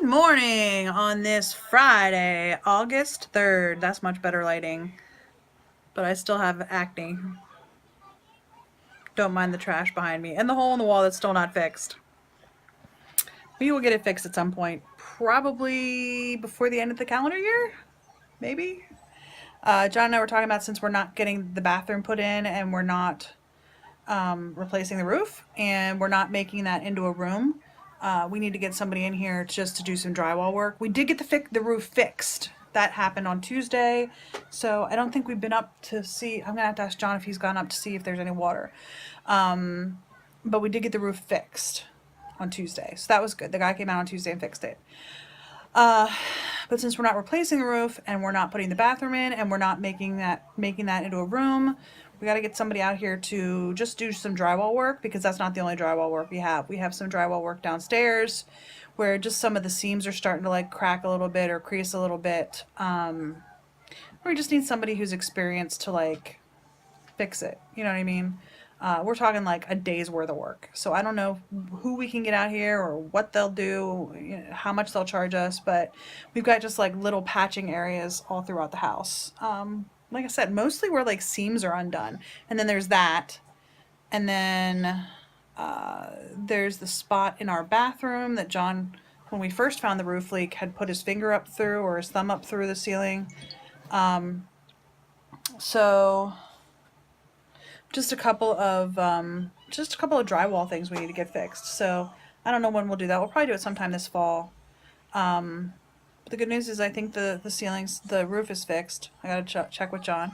Good morning on this Friday, August 3rd. That's much better lighting, but I still have acne. Don't mind the trash behind me and the hole in the wall that's still not fixed. We will get it fixed at some point, probably before the end of the calendar year, maybe. John and I were talking about, since we're not getting the bathroom put in and we're not replacing the roof and we're not making that into a room, we need to get somebody in here just to do some drywall work. We did get the roof fixed. That happened on Tuesday, so I don't think we've been up to see. I'm gonna have to ask John if he's gone up to see if there's any water. But we did get the roof fixed on Tuesday, so that was good. The guy came out on Tuesday and fixed it. But since we're not replacing the roof and we're not putting the bathroom in and we're not making that into a room, we got to get somebody out here to just do some drywall work, because that's not the only drywall work we have. We have some drywall work downstairs where just some of the seams are starting to like crack a little bit or crease a little bit. We just need somebody who's experienced to like fix it. You know what I mean? We're talking like a day's worth of work. So I don't know who we can get out here or what they'll do, you know, how much they'll charge us, but we've got just like little patching areas all throughout the house. Like I said, mostly where like seams are undone. And then there's that. And then there's the spot in our bathroom that John, when we first found the roof leak, had put his finger up through, or his thumb up through the ceiling. So just a couple of drywall things we need to get fixed. So I don't know when we'll do that. We'll probably do it sometime this fall. But the good news is I think the roof is fixed. I gotta check with John.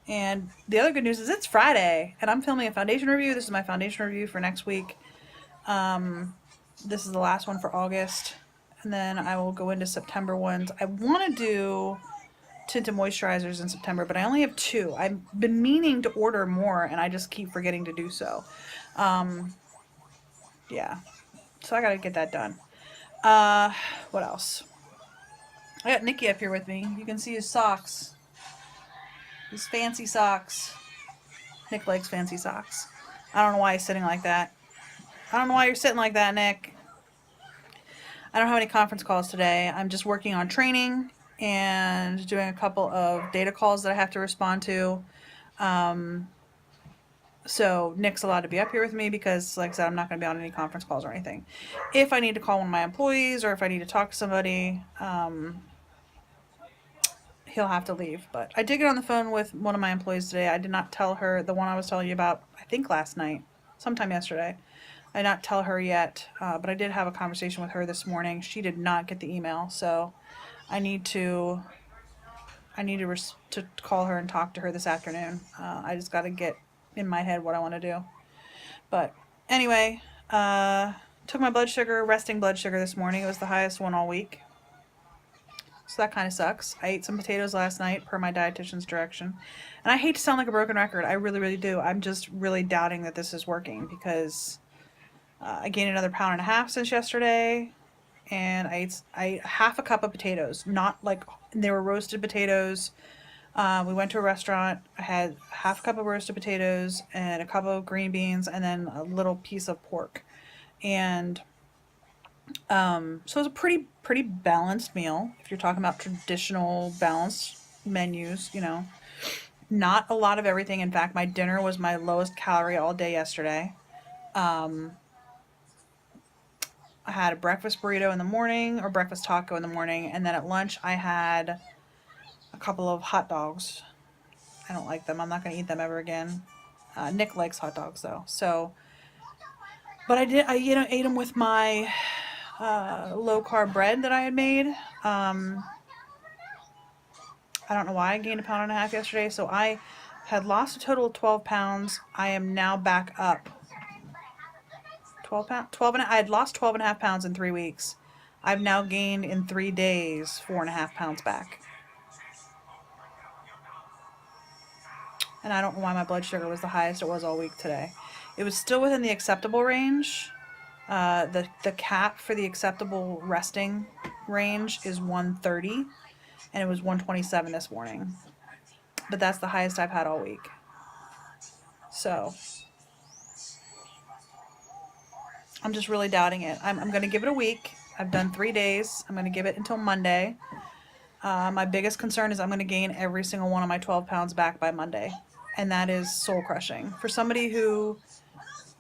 And the other good news is it's Friday, and I'm filming a foundation review. This is my foundation review for next week. This is the last one for August, and then I will go into September ones. I want to do tinted moisturizers in September, but I only have 2. I've been meaning to order more, and I just keep forgetting to do so. Yeah, so I gotta get that done. What else? I got Nikki up here with me. You can see his socks. His fancy socks. Nick likes fancy socks. I don't know why he's sitting like that. I don't know why you're sitting like that, Nick. I don't have any conference calls today. I'm just working on training and doing a couple of data calls that I have to respond to. So Nick's allowed to be up here with me because, like I said, I'm not going to be on any conference calls or anything. If I need to call one of my employees or if I need to talk to somebody, he'll have to leave. But I did get on the phone with one of my employees today. I did not tell her, the one I was telling you about, I think last night, sometime yesterday. I did not tell her yet, but I did have a conversation with her this morning. She did not get the email, so I need to call her and talk to her this afternoon. I just got to get in my head what I want to do. But anyway, took my blood sugar, resting blood sugar this morning. It was the highest one all week. So that kind of sucks. I ate some potatoes last night per my dietitian's direction. And I hate to sound like a broken record. I really, really do. I'm just really doubting that this is working because I gained another 1.5 pounds since yesterday. And I ate half a cup of potatoes. Not like, they were roasted potatoes. We went to a restaurant. I had half a cup of roasted potatoes and a cup of green beans and then a little piece of pork. And so it was a pretty balanced meal. If you're talking about traditional balanced menus, you know, not a lot of everything. In fact, my dinner was my lowest calorie all day yesterday. I had a breakfast burrito in the morning, or breakfast taco in the morning, and then at lunch I had a couple of hot dogs. I don't like them. I'm not going to eat them ever again. Nick likes hot dogs though. So, but I ate them with my low carb bread that I had made. I don't know why I gained 1.5 pounds yesterday. So I had lost a total of 12 pounds. I am now back up 12 pounds, I had lost 12.5 pounds in 3 weeks. I've now gained in 3 days 4.5 pounds back. And I don't know why my blood sugar was the highest it was all week today. It was still within the acceptable range. The cap for the acceptable resting range is 130, and it was 127 this morning. But that's the highest I've had all week. So I'm just really doubting it. I'm going to give it a week. I've done 3 days. I'm going to give it until Monday. My biggest concern is I'm going to gain every single one of my 12 pounds back by Monday. And that is soul crushing. For somebody who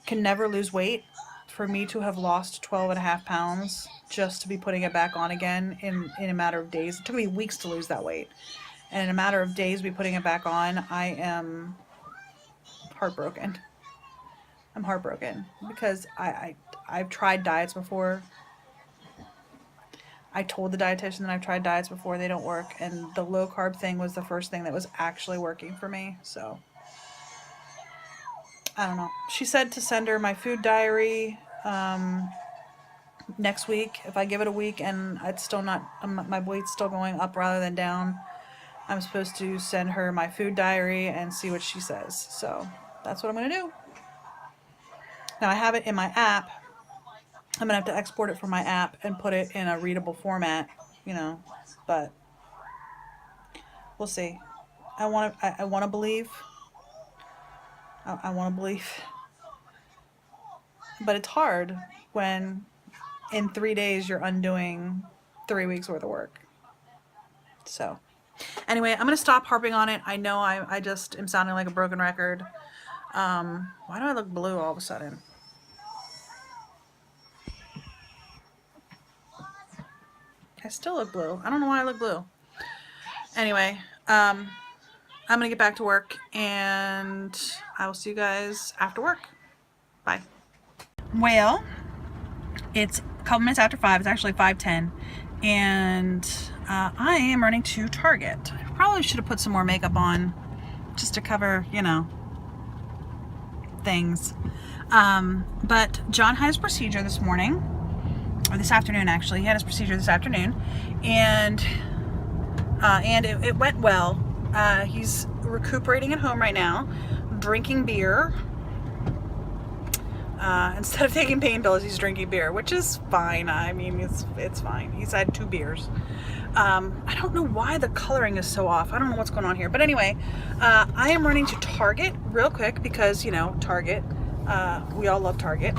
can never lose weight, for me to have lost 12.5 pounds just to be putting it back on again in a matter of days. It took me weeks to lose that weight. And in a matter of days be putting it back on, I am heartbroken. I'm heartbroken because I've tried diets before. I told the dietitian that I've tried diets before, they don't work, and the low carb thing was the first thing that was actually working for me. So I don't know. She said to send her my food diary next week. If I give it a week and it's still not, my weight's still going up rather than down, I'm supposed to send her my food diary and see what she says. So that's what I'm going to do. Now I have it in my app. I'm going to have to export it from my app and put it in a readable format, you know, but we'll see. I want to believe. I want to believe. But it's hard when in 3 days you're undoing 3 weeks worth of work. So anyway, I'm going to stop harping on it. I know I just am sounding like a broken record. Why do I look blue all of a sudden? I still look blue. I don't know why I look blue. Anyway, I'm going to get back to work and I will see you guys after work. Bye. Well, it's a couple minutes after 5. It's actually 5:10. And I am running to Target. I probably should have put some more makeup on just to cover, you know, things. But John had his procedure this morning, or this afternoon actually. He had his procedure this afternoon, and it went well. He's recuperating at home right now, drinking beer. Instead of taking pain pills, he's drinking beer, which is fine. I mean, it's fine. He's had 2 beers. I don't know why the coloring is so off. I don't know what's going on here. But anyway, I am running to Target real quick because, you know, Target. We all love Target.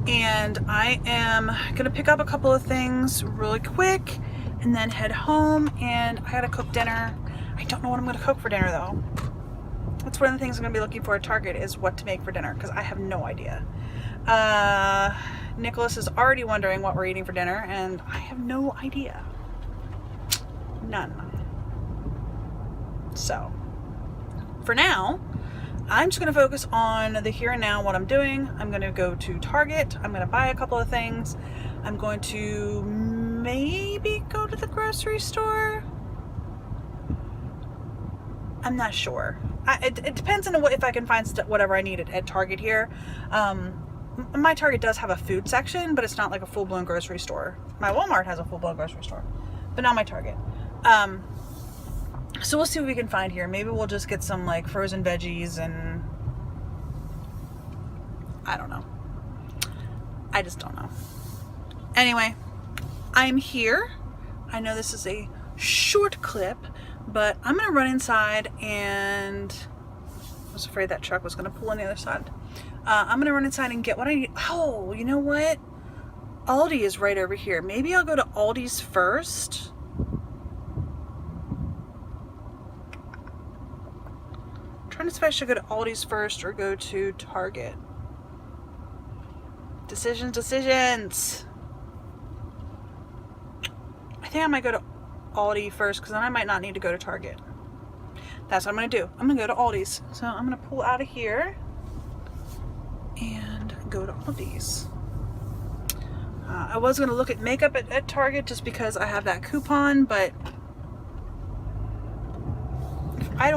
And I am going to pick up a couple of things really quick and then head home. And I got to cook dinner. I don't know what I'm going to cook for dinner, though. That's one of the things I'm going to be looking for at Target is what to make for dinner, because I have no idea. Nicholas is already wondering what we're eating for dinner, and I have no idea. None. So, for now, I'm just going to focus on the here and now, what I'm doing. I'm going to go to Target. I'm going to buy a couple of things. I'm going to maybe go to the grocery store. I'm not sure. It depends on if I can find whatever I need at Target here. My Target does have a food section, but it's not like a full-blown grocery store. My Walmart has a full-blown grocery store, but not my Target. So we'll see what we can find here. Maybe we'll just get some like frozen veggies and I don't know. I just don't know. Anyway, I'm here. I know this is a short clip, but I'm going to run inside and I was afraid that truck was going to pull on the other side. I'm going to run inside and get what I need. Oh, you know what? Aldi is right over here. Maybe I'll go to Aldi's first. I'm trying to decide if I should go to Aldi's first or go to Target. Decisions. I think I might go to Aldi first because then I might not need to go to Target. That's what I'm going to do. I'm going to go to Aldi's. So I'm going to pull out of here and go to Aldi's. I was going to look at makeup at Target just because I have that coupon, but I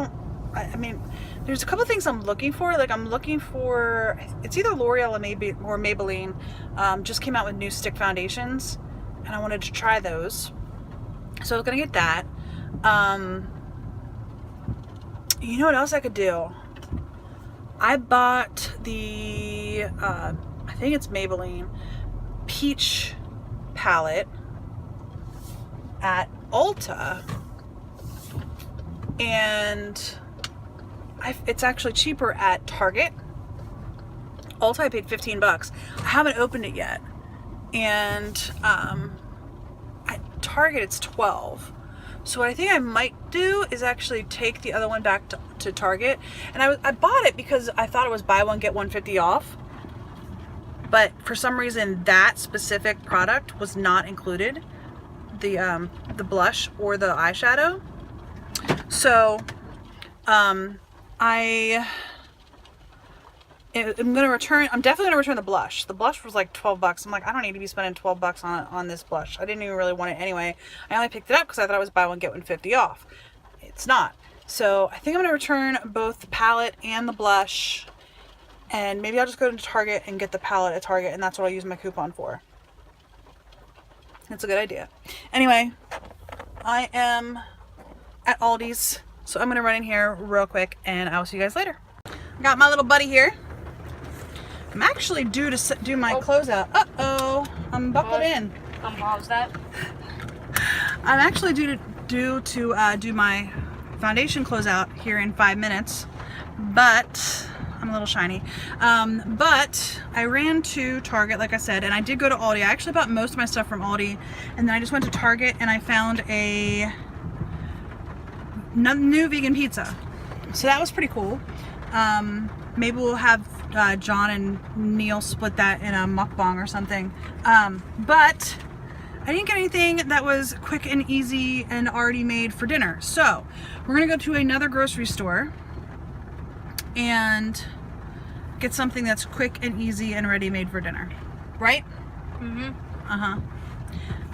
mean, there's a couple things I'm looking for. Like I'm looking for, it's either L'Oreal or Maybelline just came out with new stick foundations and I wanted to try those. So I was going to get that. You know what else I could do? I bought the, I think it's Maybelline Peach palette at Ulta. And it's actually cheaper at Target. Ulta I paid $15. I haven't opened it yet. And Target it's 12. So what I think I might do is actually take the other one back to Target. And I bought it because I thought it was buy one get one 50 off. But for some reason that specific product was not included, the blush or the eyeshadow. So I'm gonna return. I'm definitely gonna return the blush. The blush was like 12 bucks. I'm like, I don't need to be spending 12 bucks on this blush. I didn't even really want it anyway. I only picked it up because I thought it was buy one get one 50 off. It's not. So I think I'm gonna return both the palette and the blush, and maybe I'll just go to Target and get the palette at Target, and that's what I'll use my coupon for. That's a good idea. Anyway, I am at Aldi's, so I'm gonna run in here real quick, and I will see you guys later. Got my little buddy here. I'm actually due to do my closeout. Uh-oh, I'm buckled in. How's that? I'm actually due to do my foundation closeout here in 5 minutes, but I'm a little shiny. But I ran to Target, like I said, and I did go to Aldi. I actually bought most of my stuff from Aldi, and then I just went to Target and I found a new vegan pizza. So that was pretty cool. Maybe we'll have John and Neil split that in a mukbang or something. But I didn't get anything that was quick and easy and already made for dinner. So we're gonna go to another grocery store and get something that's quick and easy and ready made for dinner. Right? Mm-hmm. Uh-huh.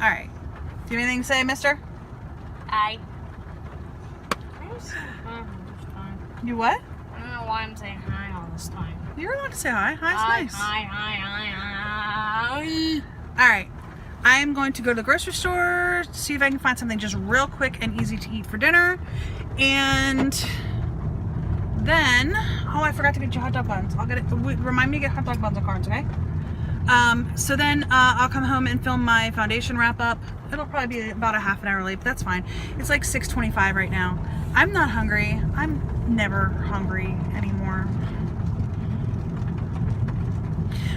All right. Do you have anything to say, mister? Aye. You what? I don't know why I'm saying hi all this time. You're allowed to say hi. Hi's nice. Hi. All right. I am going to go to the grocery store, see if I can find something just real quick and easy to eat for dinner. And then, oh, I forgot to get you hot dog buns. I'll get it. Remind me to get hot dog buns and cards, okay? So then I'll come home and film my foundation wrap up. It'll probably be about a half an hour late, but that's fine. It's like 6:25 right now. I'm not hungry. I'm never hungry anymore.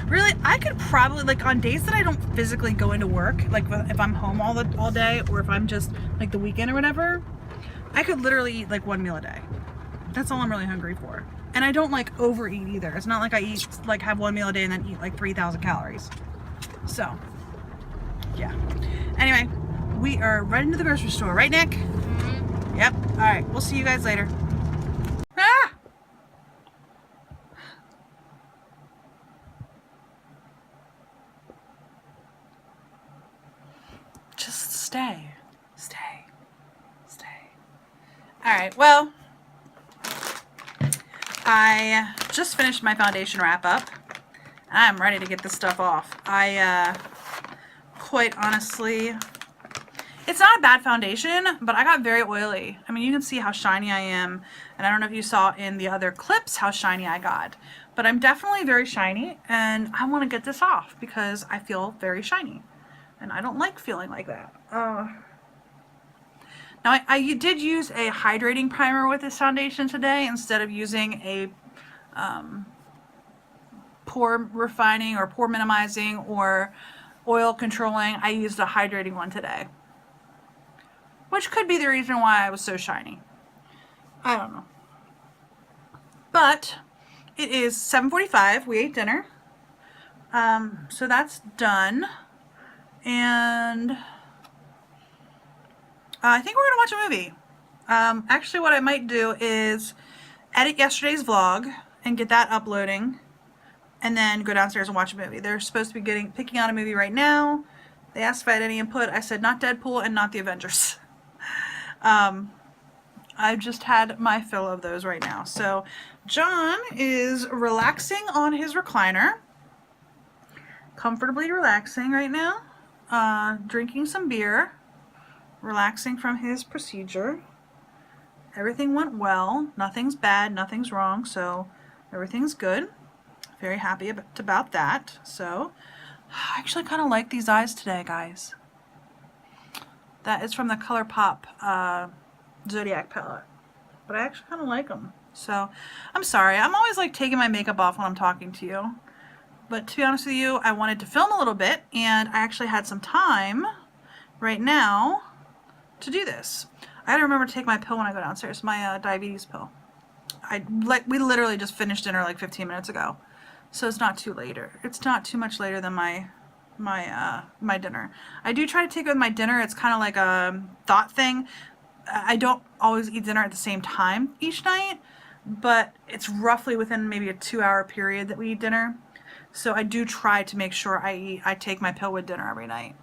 Really, I could probably, like, on days that I don't physically go into work, like if I'm home all day, or if I'm just like the weekend or whatever, I could literally eat like one meal a day. That's all I'm really hungry for. And I don't like overeat either. It's not like I eat, like, have one meal a day and then eat like 3,000 calories. So, yeah. Anyway, we are running to the grocery store, right, Nick? Mm-hmm. Yep. All right. We'll see you guys later. Ah! Just stay. Stay. Stay. All right. Well, I just finished my foundation wrap up. I'm ready to get this stuff off. Quite honestly, it's not a bad foundation, but I got very oily. I mean, you can see how shiny I am, and I don't know if you saw in the other clips how shiny I got, but I'm definitely very shiny, and I want to get this off because I feel very shiny, and I don't like feeling like that. Now, I did use a hydrating primer with this foundation today instead of using a pore refining or pore minimizing or oil controlling. I used a hydrating one today, which could be the reason why I was so shiny. I don't know. But it is 7:45. We ate dinner. So that's done. And I think we're going to watch a movie. Actually, what I might do is edit yesterday's vlog and get that uploading, and then go downstairs and watch a movie. They're supposed to be picking out a movie right now. They asked if I had any input. I said not Deadpool and not the Avengers. I've just had my fill of those right now. So John is relaxing on his recliner. Comfortably relaxing right now. Drinking some beer. Relaxing from his procedure. Everything went well. Nothing's bad. Nothing's wrong. So everything's good. Very happy about that. So I actually kind of like these eyes today, guys. That is from the ColourPop Zodiac palette. But I actually kind of like them. So I'm sorry. I'm always like taking my makeup off when I'm talking to you. But to be honest with you, I wanted to film a little bit, and I actually had some time right now to do this. I gotta remember to take my pill when I go downstairs, my diabetes pill. We literally just finished dinner like 15 minutes ago, so it's not too later. It's not too much later than my dinner. I do try to take it with my dinner. It's kind of like a thought thing. I don't always eat dinner at the same time each night, but it's roughly within maybe a 2-hour period that we eat dinner. So I do try to make sure I take my pill with dinner every night.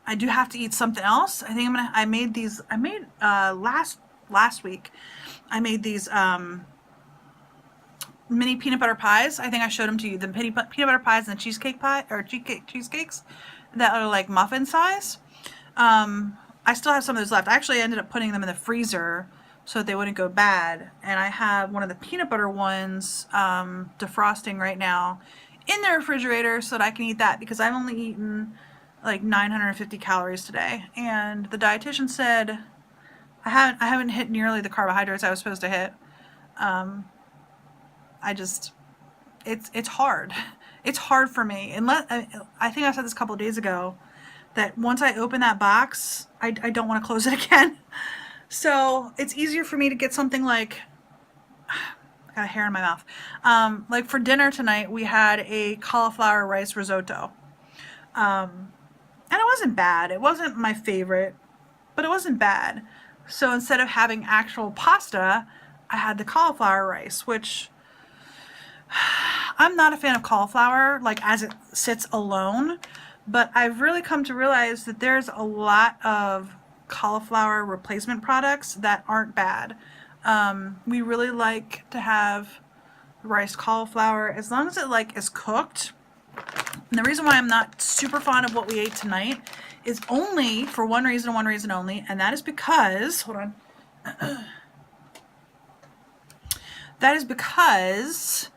I do have to eat something else. I think I made last week, I made these mini peanut butter pies. I think I showed them to you. The peanut butter pies and the cheesecake pie, or cheesecakes that are like muffin size. I still have some of those left. I actually ended up putting them in the freezer so that they wouldn't go bad. And I have one of the peanut butter ones defrosting right now in the refrigerator so that I can eat that, because I've only eaten like 950 calories today. And the dietitian said I haven't hit nearly the carbohydrates I was supposed to hit. It's hard. It's hard for me. I think I said this a couple of days ago, that once I open that box, I don't want to close it again. So it's easier for me to get something like, I got a hair in my mouth. Like for dinner tonight, we had a cauliflower rice risotto. And it wasn't bad. It wasn't my favorite, but it wasn't bad. So instead of having actual pasta, I had the cauliflower rice, which I'm not a fan of cauliflower, like as it sits alone, but I've really come to realize that there's a lot of cauliflower replacement products that aren't bad. We really like to have rice cauliflower as long as it like is cooked. And the reason why I'm not super fond of what we ate tonight is only for one reason and one reason only, and that is because, hold on, that is because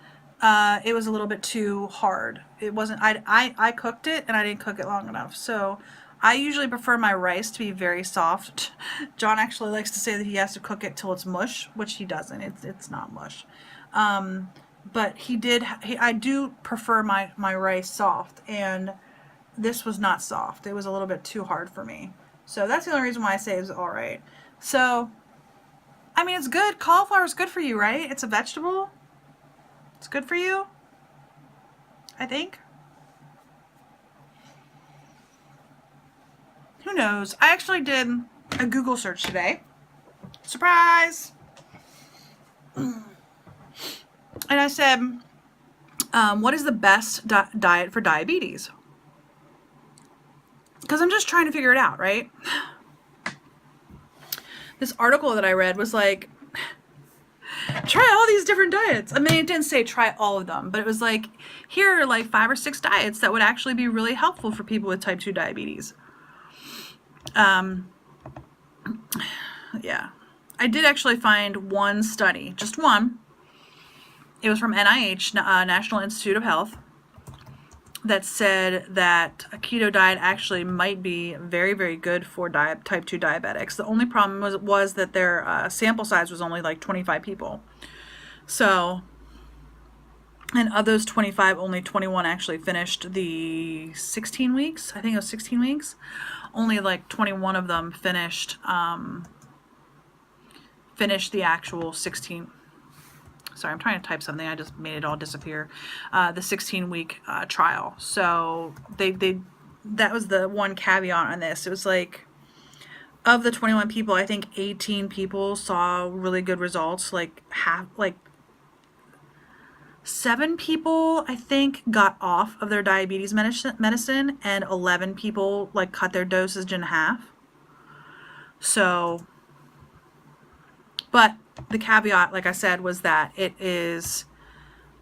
it was a little bit too hard. It wasn't, I cooked it and I didn't cook it long enough. So I usually prefer my rice to be very soft. John actually likes to say that he has to cook it till it's mush, which he doesn't. It's not mush. But I do prefer my rice soft, and this was not soft. It was a little bit too hard for me. So that's the only reason why I say it's all right. So, I mean, it's good. Cauliflower is good for you, right? It's a vegetable. It's good for you, I think. Who knows? I actually did a Google search today. Surprise! And I said, what is the best diet for diabetes? Because I'm just trying to figure it out, right? This article that I read was like, try all these different diets. I mean, it didn't say try all of them, but it was like, here are like 5 or 6 diets that would actually be really helpful for people with type 2 diabetes. Yeah. I did actually find one study, just one. It was from NIH, National Institute of Health, that said that a keto diet actually might be very, very good for type 2 diabetics. The only problem was that their sample size was only like 25 people. So, and of those 25, only 21 actually finished the 16 weeks. I think it was 16 weeks. Only like 21 of them finished the actual 16. Sorry, I'm trying to type something. I just made it all disappear. The 16-week trial. So that was the one caveat on this. It was like, of the 21 people, I think 18 people saw really good results. Like 7 people, I think, got off of their diabetes medicine, and 11 people like cut their dosage in half. So, but the caveat, like I said, was that it is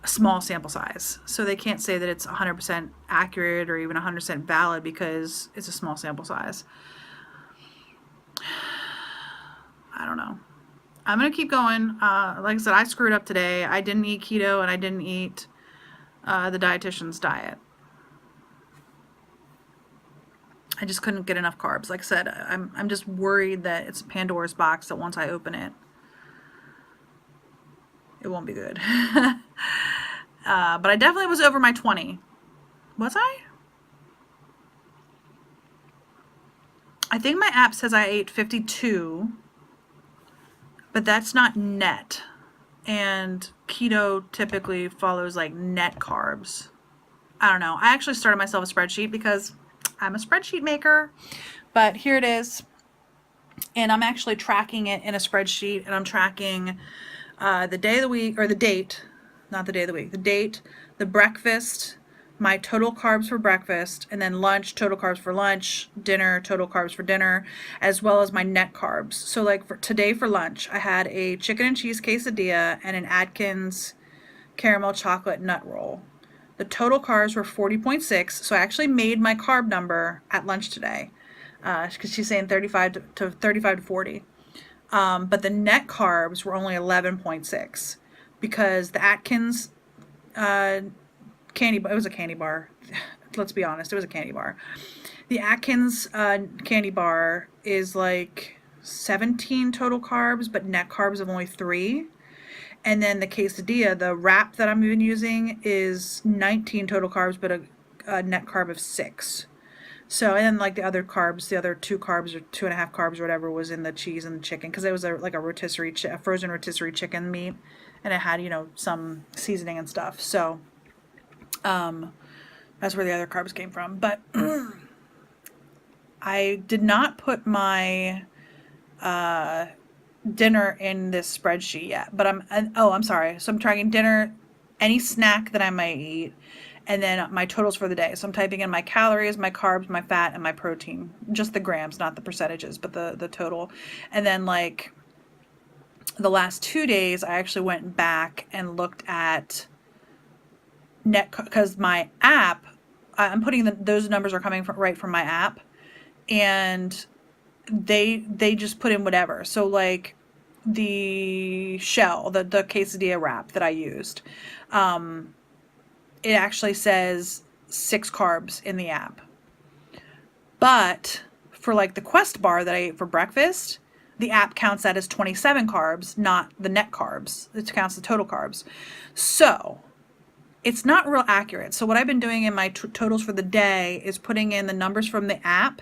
a small sample size. So they can't say that it's 100% accurate or even 100% valid because it's a small sample size. I don't know. I'm going to keep going. Like I said, I screwed up today. I didn't eat keto and I didn't eat the dietitian's diet. I just couldn't get enough carbs. Like I said, I'm just worried that it's a Pandora's box, that once I open it, it won't be good. But I definitely was over my 20. Was I? I think my app says I ate 52, but that's not net. And keto typically follows like net carbs. I don't know. I actually started myself a spreadsheet because I'm a spreadsheet maker, but here it is. And I'm actually tracking it in a spreadsheet, and I'm tracking the day of the week, or the date, not the day of the week, the date, the breakfast, my total carbs for breakfast, and then lunch, total carbs for lunch, dinner, total carbs for dinner, as well as my net carbs. So like for today for lunch, I had a chicken and cheese quesadilla and an Atkins caramel chocolate nut roll. The total carbs were 40.6, so I actually made my carb number at lunch today, because she's saying 35 to 40. But the net carbs were only 11.6 because the Atkins candy bar, it was a candy bar. Let's be honest, it was a candy bar. The Atkins candy bar is like 17 total carbs, but net carbs of only 3. And then the quesadilla, the wrap that I'm even using, is 19 total carbs, but a net carb of 6. So, and then like the other carbs, the other 2 carbs or 2.5 carbs or whatever was in the cheese and the chicken, because it was like a rotisserie, a frozen rotisserie chicken meat, and it had, you know, some seasoning and stuff. So, that's where the other carbs came from. But I did not put my dinner in this spreadsheet yet, but I'm sorry. So I'm tracking dinner, any snack that I might eat, and then my totals for the day. So I'm typing in my calories, my carbs, my fat, and my protein. Just the grams, not the percentages, but the total. And then like the last 2 days, I actually went back and looked at net, because my app, I'm putting those numbers are coming from, right from my app, and they just put in whatever. So like the shell, the quesadilla wrap that I used, it actually says 6 carbs in the app. But for like the Quest bar that I ate for breakfast, the app counts that as 27 carbs, not the net carbs. It counts the total carbs. So it's not real accurate. So what I've been doing in my totals for the day is putting in the numbers from the app,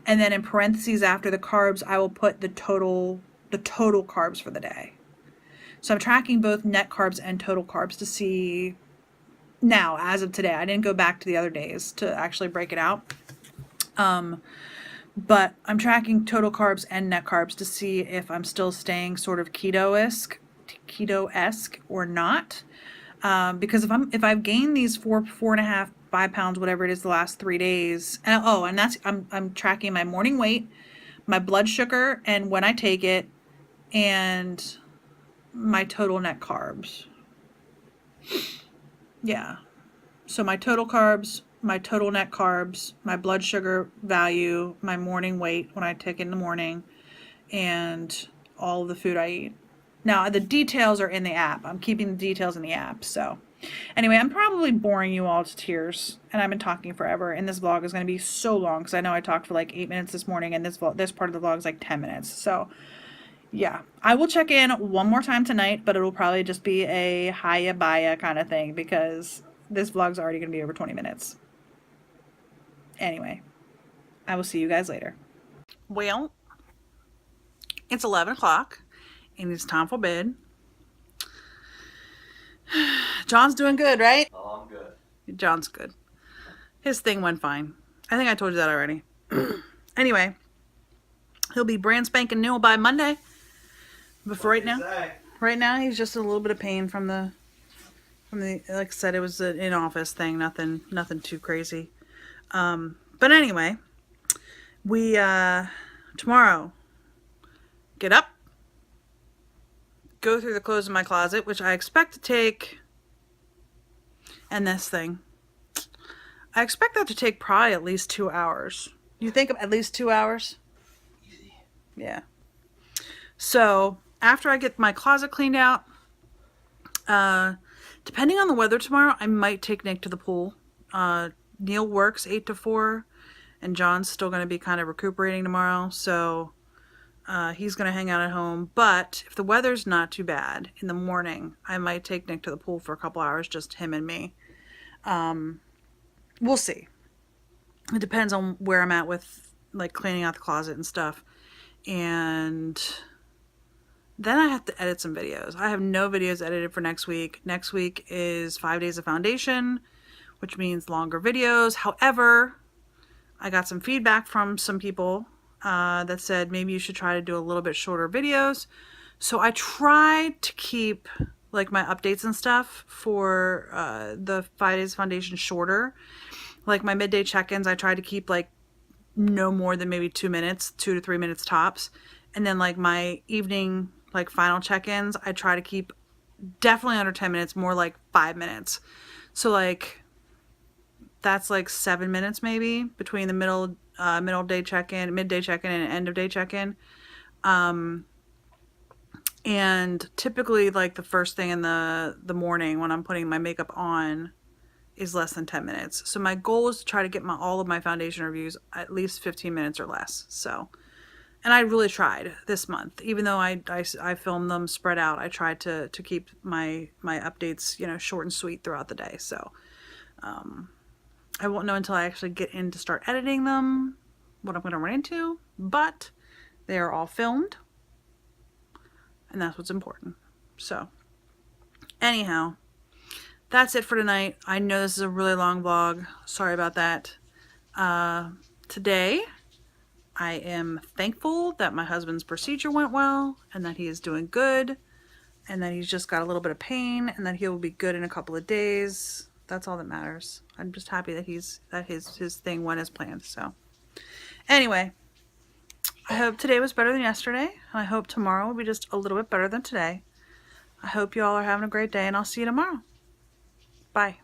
and then in parentheses after the carbs, I will put the total carbs for the day. So I'm tracking both net carbs and total carbs to see now, as of today. I didn't go back to the other days to actually break it out. But I'm tracking total carbs and net carbs to see if I'm still staying sort of keto-esque or not. Because if I've gained these 4.5, 5 pounds, whatever it is, the last 3 days, and that's I'm tracking my morning weight, my blood sugar, and when I take it, and my total net carbs. Yeah. So my total carbs, my total net carbs, my blood sugar value, my morning weight when I take it in the morning, and all of the food I eat. Now, the details are in the app. I'm keeping the details in the app. So anyway, I'm probably boring you all to tears, and I've been talking forever, and this vlog is going to be so long because I know I talked for like 8 minutes this morning, and this part of the vlog is like 10 minutes. So yeah, I will check in one more time tonight, but it'll probably just be a hiya baya kind of thing because this vlog's already going to be over 20 minutes. Anyway, I will see you guys later. Well, it's 11 o'clock and it's time for bed. John's doing good, right? Oh, I'm good. John's good. His thing went fine. I think I told you that already. Anyway, he'll be brand spanking new by Monday. But for right now he's just a little bit of pain from the like I said, it was an in-office thing, nothing too crazy. But anyway, we tomorrow get up, go through the clothes in my closet, which I expect to take, and this thing, I expect that to take probably at least 2 hours. You think at least 2 hours? Easy. Yeah. So after I get my closet cleaned out, depending on the weather tomorrow, I might take Nick to the pool. Neil works 8 to 4, and John's still going to be kind of recuperating tomorrow, so he's going to hang out at home. But if the weather's not too bad in the morning, I might take Nick to the pool for a couple hours, just him and me. We'll see. It depends on where I'm at with like cleaning out the closet and stuff. And then I have to edit some videos. I have no videos edited for next week. Next week is 5 days of foundation, which means longer videos. However, I got some feedback from some people that said maybe you should try to do a little bit shorter videos. So I tried to keep like my updates and stuff for the 5 days foundation shorter. Like my midday check-ins, I tried to keep like no more than maybe 2 minutes, 2 to 3 minutes tops. And then like my evening like final check-ins, I try to keep definitely under 10 minutes, more like 5 minutes. So like that's like 7 minutes maybe between the middle day check-in, midday check-in, and end of day check-in. And typically like the first thing in the morning when I'm putting my makeup on is less than 10 minutes. So my goal is to try to get all of my foundation reviews at least 15 minutes or less. So, and I really tried this month, even though I filmed them spread out. I tried to keep my updates, you know, short and sweet throughout the day. So, I won't know until I actually get in to start editing them what I'm going to run into, but they are all filmed. And that's what's important. So, anyhow, that's it for tonight. I know this is a really long vlog. Sorry about that. Today, I am thankful that my husband's procedure went well and that he is doing good and that he's just got a little bit of pain and that he will be good in a couple of days. That's all that matters. I'm just happy that his thing went as planned. So, anyway. I hope today was better than yesterday. I hope tomorrow will be just a little bit better than today. I hope you all are having a great day, and I'll see you tomorrow. Bye.